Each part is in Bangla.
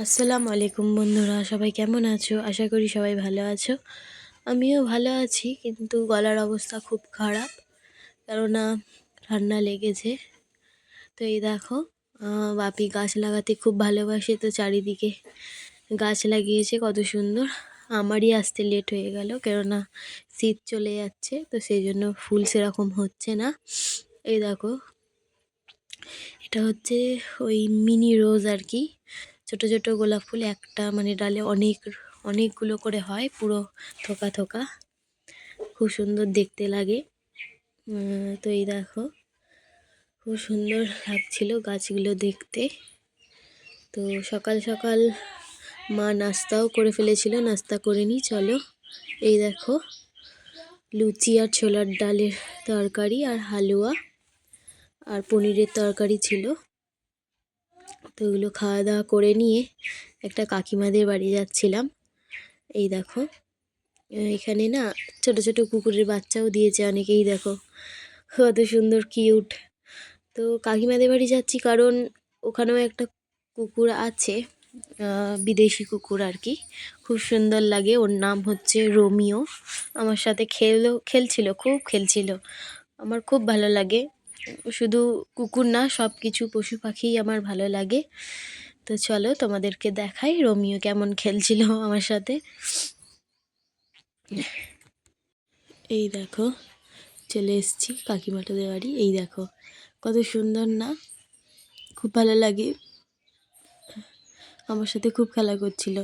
আসসালামু আলাইকুম বন্ধুরা, সবাই কেমন আছো? আশা করি সবাই ভালো আছো। আমিও ভালো আছি, কিন্তু গলার অবস্থা খুব খারাপ, কেননা ঠান্ডা লেগেছে। তো এই দেখো, বাপি গাছ লাগাতে খুব ভালোবাসে, তো চারিদিকে গাছ লাগিয়েছে কত সুন্দর। আমারই আসতে লেট হয়ে গেল, কেননা শীত চলে যাচ্ছে, তো সেই জন্য ফুল সেরকম হচ্ছে না। এই দেখো, এটা হচ্ছে ওই মিনি রোজ আর কি, ছোট ছোট গোলাপ ফুল, একটা মানে ডালে অনেকগুলো করে হয়, পুরো থোকা থোকা, খুব সুন্দর দেখতে লাগে। তো এই দেখো, খুব সুন্দর লাগছিল গাছগুলো দেখতে। তো সকাল সকাল মা নাস্তাও করে ফেলেছিল, নাস্তা করে নিই চলো। এই দেখো, লুচি আর ছোলার ডালের তরকারি আর হালুয়া আর পনিরের তরকারি ছিল। তো ওগুলো খাওয়া দাওয়া করে নিয়ে একটা কাকিমাদের বাড়ি যাচ্ছিলাম। এই দেখো, এখানে না ছোট ছোট কুকুরের বাচ্চাও দিয়েছে অনেকেই, দেখো কত সুন্দর কিউট। তো কাকিমাদের বাড়ি যাচ্ছি কারণ ওখানেও একটা কুকুর আছে, বিদেশি কুকুর আর কি, খুব সুন্দর লাগে। ওর নাম হচ্ছে রোমিও। আমার সাথে খেলছিল, খুব খেলছিল, আমার খুব ভালো লাগে। শুধু কুকুর না, সব কিছু পশু পাখিই আমার ভালো লাগে। তো চলো তোমাদেরকে দেখাই রোমিও কেমন খেলছিল আমার সাথে। এই দেখো, চলে এসেছি কাকিমাটাদের বাড়ি। এই দেখো কত সুন্দর না, খুব ভালো লাগে, আমার সাথে খুব খেলা করছিল।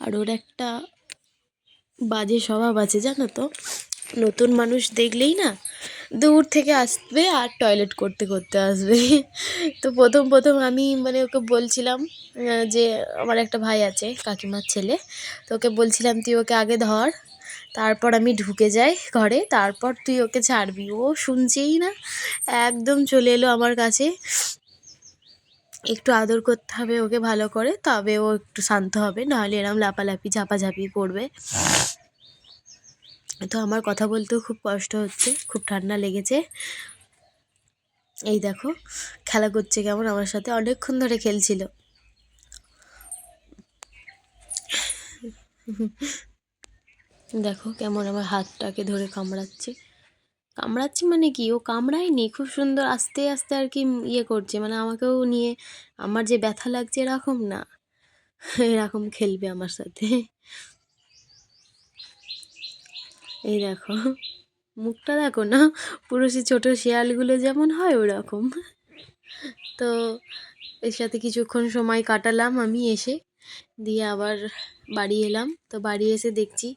আর ওর একটা বাজে স্বভাব আছে জানো তো, নতুন মানুষ দেখলেই না দূর থেকে আসবে আর টয়লেট করতে করতে আসবে। তো প্রথম প্রথম আমি মানে ওকে বলছিলাম যে আমার একটা ভাই আছে কাকিমার ছেলে, তো ওকে বলছিলাম তুই ওকে আগে ধর, তারপর আমি ঢুকে যাই ঘরে, তারপর তুই ওকে ছাড়বি। ও শুনছেই না, একদম চলে এলো আমার কাছে। একটু আদর করতে হবে ওকে ভালো করে, তবে ও একটু শান্ত হবে, নাহলে এরম লাপালাপি ঝাপাঝাপি করবে। তো আমার কথা বলতেও খুব কষ্ট হচ্ছে, খুব ঠান্ডা লেগেছে। এই দেখো খেলা করছে কেমন আমার সাথে, অনেকক্ষণ ধরে খেলছিল। দেখো কেমন আমার হাতটাকে ধরে কামড়াচ্ছে, কামড়াচ্ছে মানে কি, ও কামড়ায়নি, খুব সুন্দর আস্তে আস্তে আর কি ইয়ে করছে, মানে আমাকেও নিয়ে, আমার যে ব্যথা লাগছে এরকম না, এরকম খেলবে আমার সাথে। এই দেখো, মুখটা দেখো না, পুরো সে ছোটো শেয়ালগুলো যেমন হয় ওরকম। তো এর সাথে কিছুক্ষণ সময় কাটালাম আমি এসে, দিয়ে আবার বাড়ি এলাম। তো বাড়ি এসে দেখছি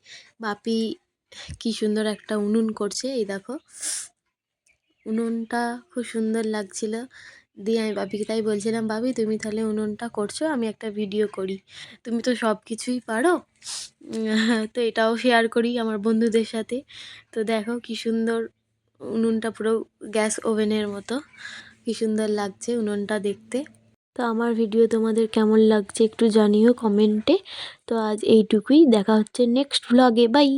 বাপি কি সুন্দর একটা উনুন করছে। এই দেখো, উনুনটা খুব সুন্দর লাগছিল। দিয়ে আমি বাপিকে তাই বলছিলাম, বাপি তুমি তাহলে উনুনটা করছো, আমি একটা ভিডিও করি, তুমি তো সব কিছুই পারো, তো এটাও শেয়ার করি আমার বন্ধুদের সাথে। তো দেখো কি সুন্দর উনুনটা, পুরো গ্যাস ওভেনের মতো, কি সুন্দর লাগছে উনুনটা দেখতে। তো আমার ভিডিও তোমাদের কেমন লাগছে একটু জানিও কমেন্টে। তো আজ এইটুকুই, দেখা হচ্ছে নেক্সট ভ্লগে, বাই।